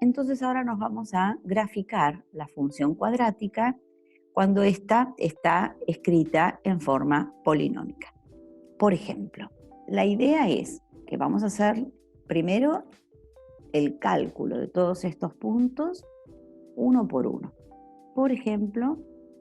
Entonces ahora nos vamos a graficar la función cuadrática cuando ésta está escrita en forma polinómica. Por ejemplo, la idea es que vamos a hacer primero el cálculo de todos estos puntos uno por uno. Por ejemplo,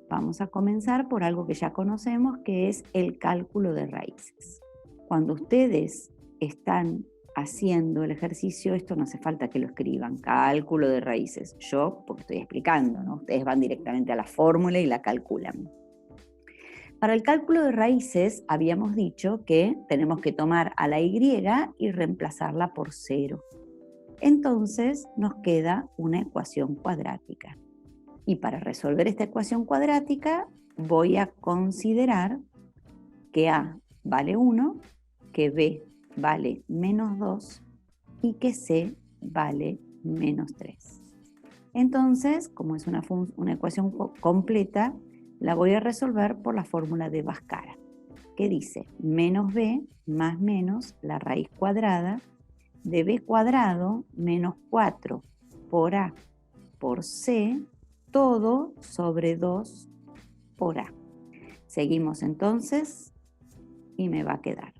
vamos a comenzar por algo que ya conocemos, que es el cálculo de raíces. Cuando ustedes están haciendo el ejercicio, esto no hace falta que lo escriban, cálculo de raíces. Yo, porque estoy explicando, ¿no? Ustedes van directamente a la fórmula y la calculan. Para el cálculo de raíces habíamos dicho que tenemos que tomar a la y y reemplazarla por 0. Entonces nos queda una ecuación cuadrática. Y para resolver esta ecuación cuadrática voy a considerar que A vale 1, que B vale menos 2 y que C vale menos 3. Entonces, como es una ecuación completa, la voy a resolver por la fórmula de Bhaskara, que dice menos B más menos la raíz cuadrada de B cuadrado menos 4 por A por C, todo sobre 2 por A. Seguimos entonces y me va a quedar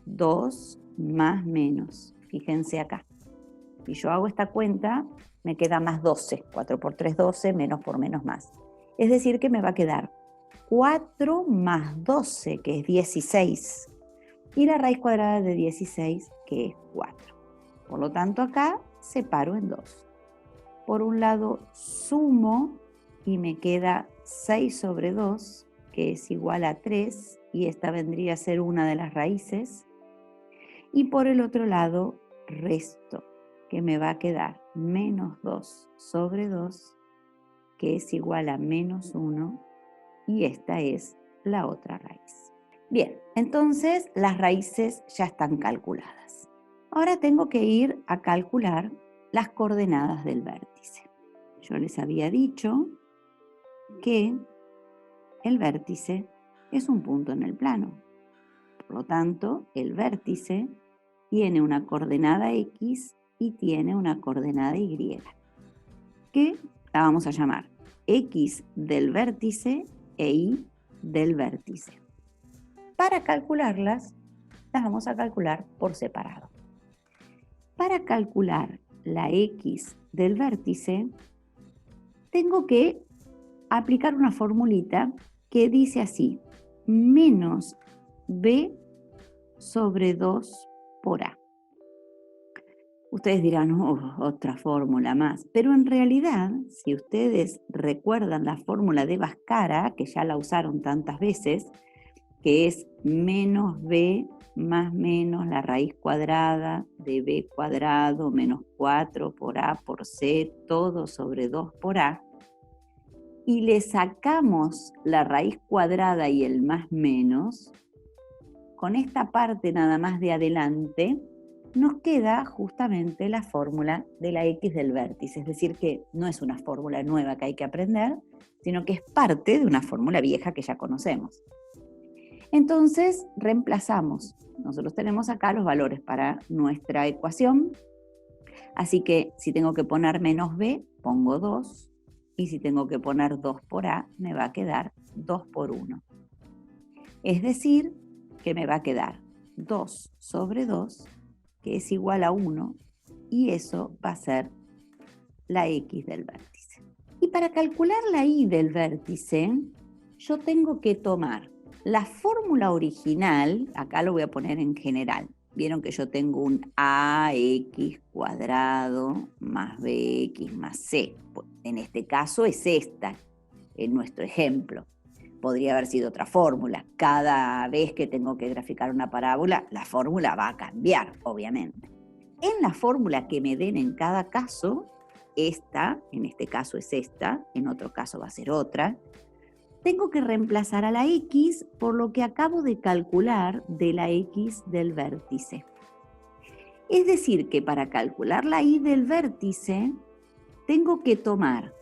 2 más menos. Fíjense acá. Si yo hago esta cuenta, me queda más 12. 4 por 3, 12, menos por menos más. Es decir, que me va a quedar 4 más 12, que es 16. Y la raíz cuadrada de 16, que es 4. Por lo tanto, acá separo en 2. Por un lado sumo y me queda 6 sobre 2, que es igual a 3, y esta vendría a ser una de las raíces. Y por el otro lado resto, que me va a quedar menos 2 sobre 2, que es igual a menos 1, y esta es la otra raíz. Bien, entonces las raíces ya están calculadas. Ahora tengo que ir a calcular las coordenadas del vértice. Yo les había dicho que el vértice es un punto en el plano. Por lo tanto, el vértice tiene una coordenada X y tiene una coordenada Y, que la vamos a llamar X del vértice e Y del vértice. Para calcularlas, las vamos a calcular por separado. Para calcular la X del vértice, tengo que aplicar una formulita que dice así, menos B sobre 2 por A. Ustedes dirán, otra fórmula más, pero en realidad, si ustedes recuerdan la fórmula de Bhaskara, que ya la usaron tantas veces, que es menos B más menos la raíz cuadrada de B cuadrado menos 4 por A por C, todo sobre 2 por A, y le sacamos la raíz cuadrada y el más menos, con esta parte nada más de adelante, nos queda justamente la fórmula de la X del vértice, es decir, que no es una fórmula nueva que hay que aprender, sino que es parte de una fórmula vieja que ya conocemos. Entonces, reemplazamos. Nosotros tenemos acá los valores para nuestra ecuación, así que si tengo que poner menos B, pongo 2, y si tengo que poner 2 por A, me va a quedar 2 por 1. Es decir, que me va a quedar 2 sobre 2, que es igual a 1, y eso va a ser la X del vértice. Y para calcular la Y del vértice, yo tengo que tomar la fórmula original, acá lo voy a poner en general. Vieron que yo tengo un AX cuadrado más BX más C. En este caso es esta, en nuestro ejemplo. Podría haber sido otra fórmula. Cada vez que tengo que graficar una parábola, la fórmula va a cambiar, obviamente. En la fórmula que me den en cada caso, esta, en este caso es esta, en otro caso va a ser otra, tengo que reemplazar a la X por lo que acabo de calcular de la X del vértice. Es decir, que para calcular la Y del vértice, tengo que tomar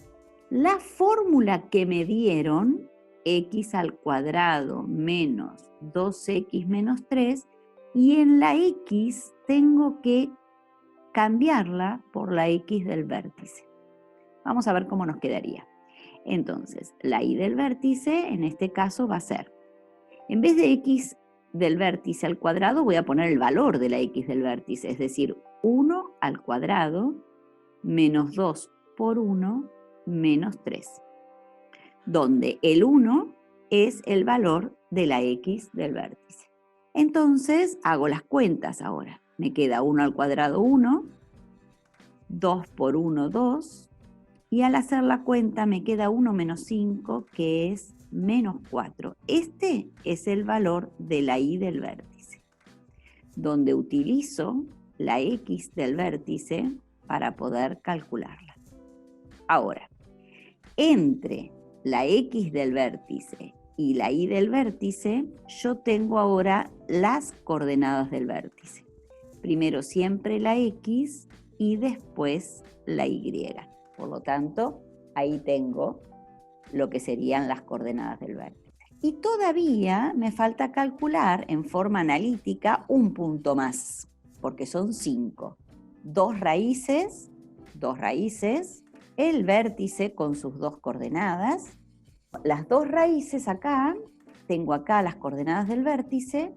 la fórmula que me dieron, X al cuadrado menos 2X menos 3, y en la X tengo que cambiarla por la x del vértice. Vamos a ver cómo nos quedaría. Entonces, la y del vértice en este caso va a ser, en vez de x del vértice al cuadrado, voy a poner el valor de la x del vértice, es decir, 1 al cuadrado menos 2 por 1 menos 3, donde el 1 es el valor de la x del vértice. Entonces, hago las cuentas ahora. Me queda 1 al cuadrado 1, 2 por 1, 2, y al hacer la cuenta me queda 1 menos 5, que es menos 4. Este es el valor de la y del vértice, donde utilizo la x del vértice para poder calcularla. Ahora, entre la x del vértice y la y del vértice, yo tengo ahora las coordenadas del vértice. Primero siempre la x y después la y. Por lo tanto, ahí tengo lo que serían las coordenadas del vértice. Y todavía me falta calcular en forma analítica un punto más, porque son 5. 2 raíces, el vértice con sus 2 coordenadas. Las 2 raíces acá, tengo acá las coordenadas del vértice,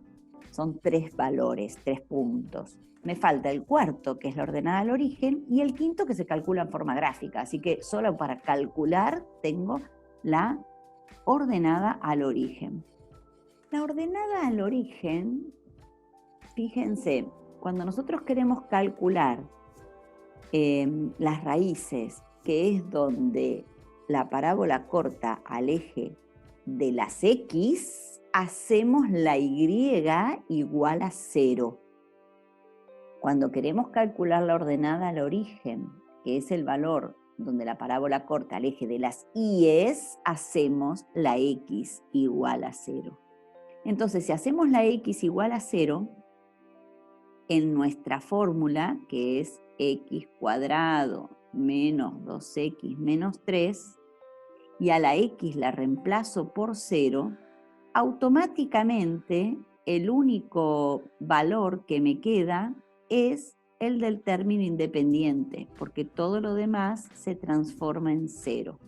son 3 valores, 3 puntos. Me falta el cuarto, que es la ordenada al origen, y el quinto, que se calcula en forma gráfica. Así que solo para calcular tengo la ordenada al origen. La ordenada al origen, fíjense, cuando nosotros queremos calcular las raíces, que es donde la parábola corta al eje de las x, hacemos la y igual a 0. Cuando queremos calcular la ordenada al origen, que es el valor donde la parábola corta al eje de las y's, hacemos la x igual a 0. Entonces, si hacemos la x igual a 0, en nuestra fórmula, que es x cuadrado menos 2x menos 3, y a la x la reemplazo por 0, automáticamente el único valor que me queda es el del término independiente, porque todo lo demás se transforma en 0.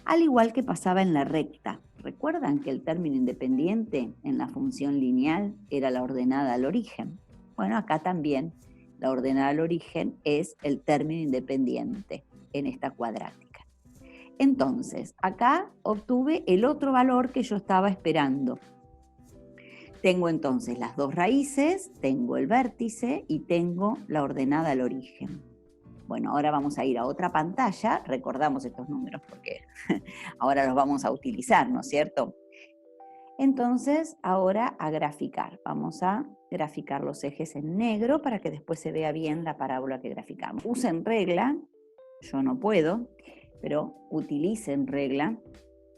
Al igual que pasaba en la recta. ¿Recuerdan que el término independiente en la función lineal era la ordenada al origen? Bueno, acá también la ordenada al origen es el término independiente en esta cuadrática. Entonces, acá obtuve el otro valor que yo estaba esperando. Tengo entonces las 2 raíces, tengo el vértice y tengo la ordenada al origen. Bueno, ahora vamos a ir a otra pantalla, recordamos estos números porque ahora los vamos a utilizar, ¿no es cierto? Entonces, ahora a graficar. Vamos a graficar los ejes en negro para que después se vea bien la parábola que graficamos. Usen regla, yo no puedo, pero utilicen regla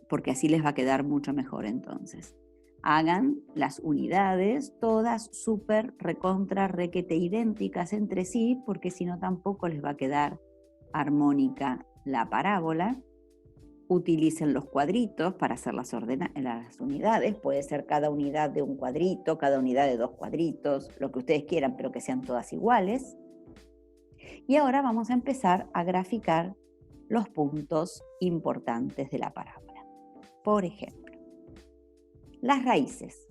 porque así les va a quedar mucho mejor entonces. Hagan las unidades todas súper recontra requete idénticas entre sí, porque si no tampoco les va a quedar armónica la parábola. Utilicen los cuadritos para hacer las unidades. Puede ser cada unidad de un cuadrito, cada unidad de 2 cuadritos, lo que ustedes quieran, pero que sean todas iguales. Y ahora vamos a empezar a graficar los puntos importantes de la parábola. Por ejemplo, las raíces.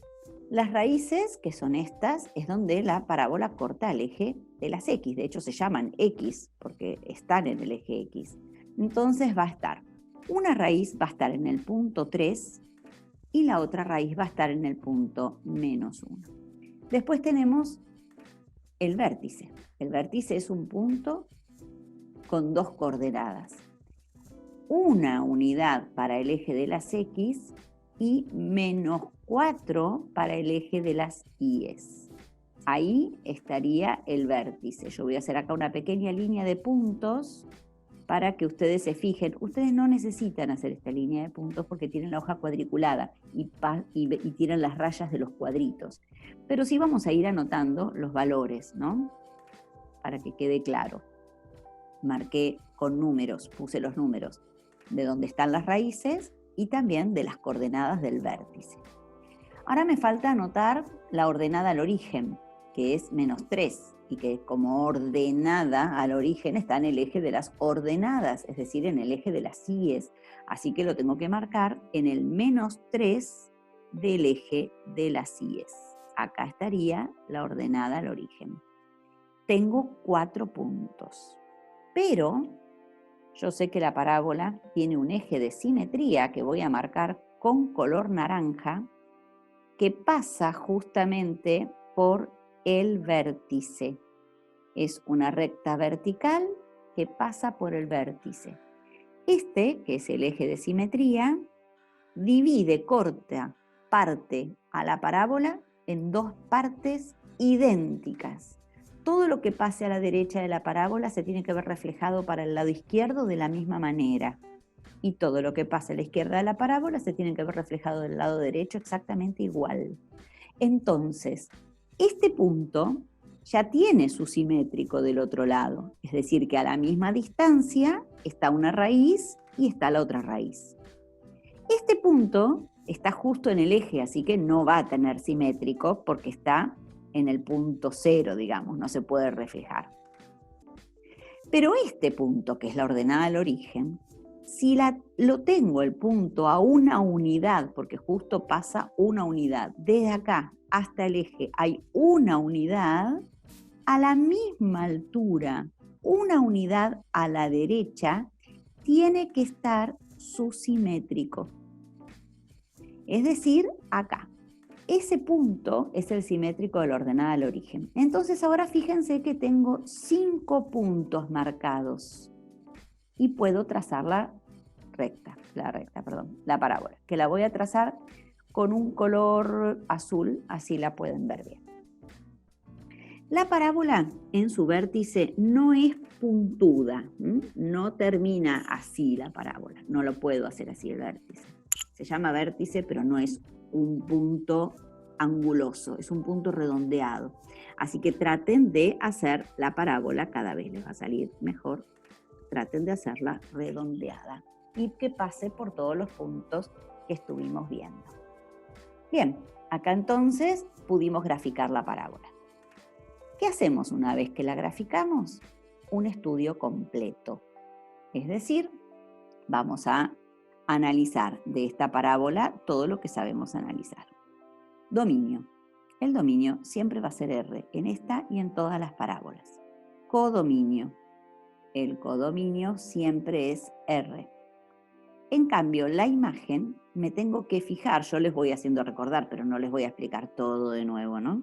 Las raíces, que son estas, es donde la parábola corta el eje de las x. De hecho, se llaman x porque están en el eje x. Entonces va a estar, una raíz va a estar en el punto 3 y la otra raíz va a estar en el punto menos 1. Después tenemos el vértice. El vértice es un punto con 2 coordenadas. Una unidad para el eje de las x y menos 4 para el eje de las y's. Ahí estaría el vértice. Yo voy a hacer acá una pequeña línea de puntos para que ustedes se fijen. Ustedes no necesitan hacer esta línea de puntos porque tienen la hoja cuadriculada y tienen las rayas de los cuadritos. Pero sí vamos a ir anotando los valores, ¿no? Para que quede claro. Marqué con números, puse los números de donde están las raíces y también de las coordenadas del vértice. Ahora me falta anotar la ordenada al origen, que es menos 3. y que como ordenada al origen está en el eje de las ordenadas, es decir, en el eje de las IES. Así que lo tengo que marcar en el -3 del eje de las IES. Acá estaría la ordenada al origen. Tengo 4 puntos, pero yo sé que la parábola tiene un eje de simetría que voy a marcar con color naranja, que pasa justamente por el vértice. Es una recta vertical que pasa por el vértice. Este, que es el eje de simetría, divide, corta, parte a la parábola en 2 partes idénticas. Todo lo que pase a la derecha de la parábola se tiene que ver reflejado para el lado izquierdo de la misma manera. Y todo lo que pase a la izquierda de la parábola se tiene que ver reflejado del lado derecho exactamente igual. Entonces, este punto ya tiene su simétrico del otro lado, es decir, que a la misma distancia está una raíz y está la otra raíz. Este punto está justo en el eje, así que no va a tener simétrico porque está en el punto 0, digamos, no se puede reflejar. Pero este punto, que es la ordenada al origen, si lo tengo el punto a una unidad, porque justo pasa una unidad, desde acá hasta el eje hay una unidad, a la misma altura, una unidad a la derecha, tiene que estar su simétrico. Es decir, acá. Ese punto es el simétrico de la ordenada al origen. Entonces ahora fíjense que tengo 5 puntos marcados y puedo trazar la parábola, que la voy a trazar con un color azul, así la pueden ver bien. La parábola en su vértice no es puntuda, no termina así la parábola, no lo puedo hacer así el vértice. Se llama vértice, pero no es un punto anguloso, es un punto redondeado. Así que traten de hacer la parábola, cada vez les va a salir mejor, traten de hacerla redondeada y que pase por todos los puntos que estuvimos viendo. Bien, acá entonces pudimos graficar la parábola. ¿Qué hacemos una vez que la graficamos? Un estudio completo. Es decir, vamos a analizar de esta parábola todo lo que sabemos analizar. Dominio. El dominio siempre va a ser R en esta y en todas las parábolas. Codominio. El codominio siempre es R. En cambio, la imagen me tengo que fijar, yo les voy haciendo recordar, pero no les voy a explicar todo de nuevo, ¿no?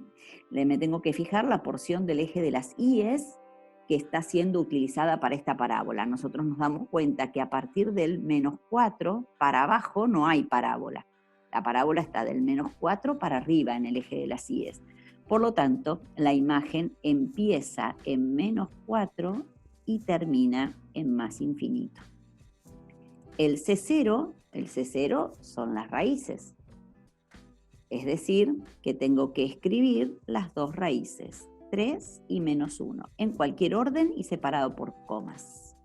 Me tengo que fijar la porción del eje de las IES que está siendo utilizada para esta parábola. Nosotros nos damos cuenta que a partir del -4 para abajo no hay parábola. La parábola está del -4 para arriba en el eje de las IES. Por lo tanto, la imagen empieza en -4 y termina en más infinito. El C0 son las raíces. Es decir, que tengo que escribir las 2 raíces, 3 y -1, en cualquier orden y separado por comas.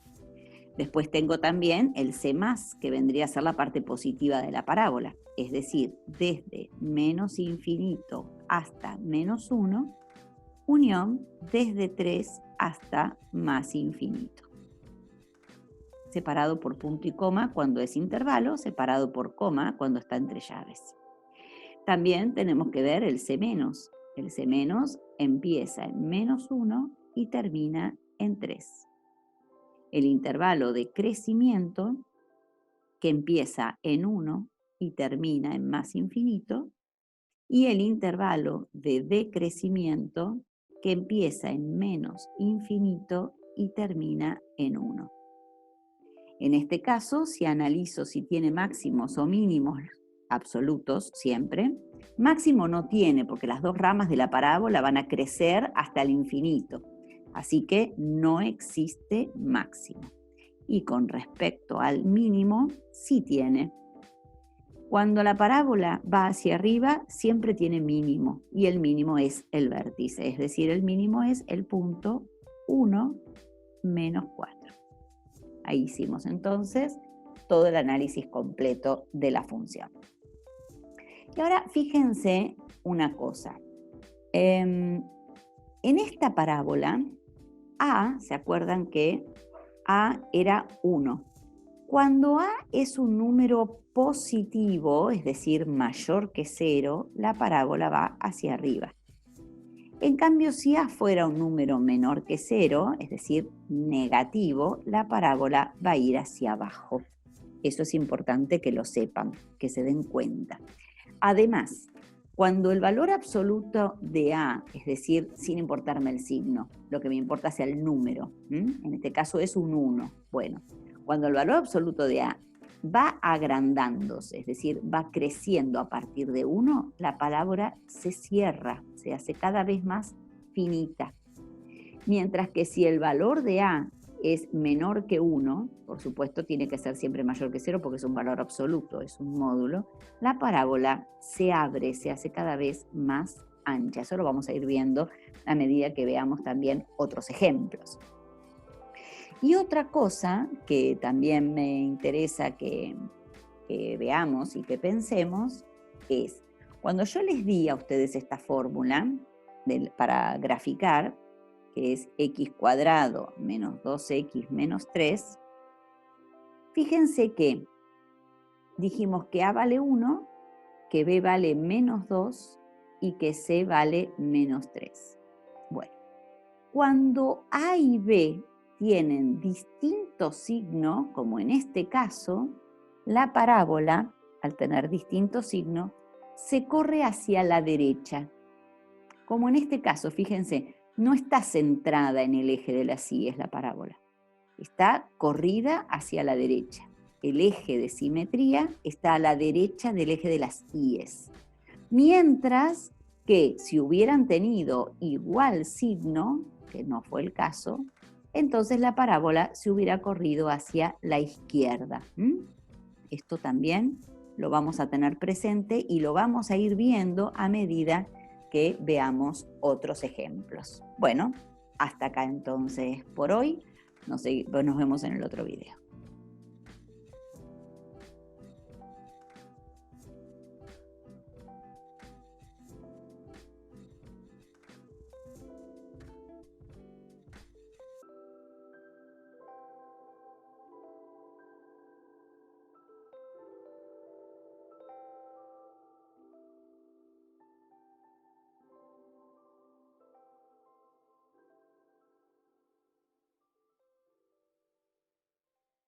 Después tengo también el C+, que vendría a ser la parte positiva de la parábola, es decir, desde menos infinito hasta -1, unión desde 3 hasta más infinito. Separado por punto y coma cuando es intervalo, separado por coma cuando está entre llaves. También tenemos que ver el C-. El C- empieza en -1 y termina en 3. El intervalo de crecimiento, que empieza en 1 y termina en más infinito, y el intervalo de decrecimiento, que empieza en menos infinito y termina en 1. En este caso, si analizo si tiene máximos o mínimos absolutos siempre, máximo no tiene porque las 2 ramas de la parábola van a crecer hasta el infinito. Así que no existe máximo. Y con respecto al mínimo, sí tiene. Cuando la parábola va hacia arriba, siempre tiene mínimo. Y el mínimo es el vértice. Es decir, el mínimo es el punto 1 menos 4. Ahí hicimos entonces todo el análisis completo de la función. Y ahora fíjense una cosa. En esta parábola, A, ¿se acuerdan que A era 1? Cuando A es un número positivo, es decir, mayor que 0, la parábola va hacia arriba. En cambio, si A fuera un número menor que 0, es decir, negativo, la parábola va a ir hacia abajo. Eso es importante que lo sepan, que se den cuenta. Además, cuando el valor absoluto de A, es decir, sin importarme el signo, lo que me importa es el número, en este caso es un 1. Bueno, cuando el valor absoluto de A va agrandándose, es decir, va creciendo a partir de 1, la parábola se cierra, se hace cada vez más finita. Mientras que si el valor de A es menor que 1, por supuesto tiene que ser siempre mayor que 0 porque es un valor absoluto, es un módulo, la parábola se abre, se hace cada vez más ancha. Eso lo vamos a ir viendo a medida que veamos también otros ejemplos. Y otra cosa que también me interesa que veamos y que pensemos es, cuando yo les di a ustedes esta fórmula para graficar, que es x² menos 2x menos 3, fíjense que dijimos que A vale 1, que B vale menos 2 y que C vale menos 3. Bueno, cuando A y B tienen distinto signo, como en este caso, la parábola, al tener distinto signo, se corre hacia la derecha. Como en este caso, fíjense, no está centrada en el eje de las íes la parábola, está corrida hacia la derecha. El eje de simetría está a la derecha del eje de las íes. Mientras que si hubieran tenido igual signo, que no fue el caso, entonces la parábola se hubiera corrido hacia la izquierda. Esto también lo vamos a tener presente y lo vamos a ir viendo a medida que veamos otros ejemplos. Bueno, hasta acá entonces por hoy. Nos vemos en el otro video.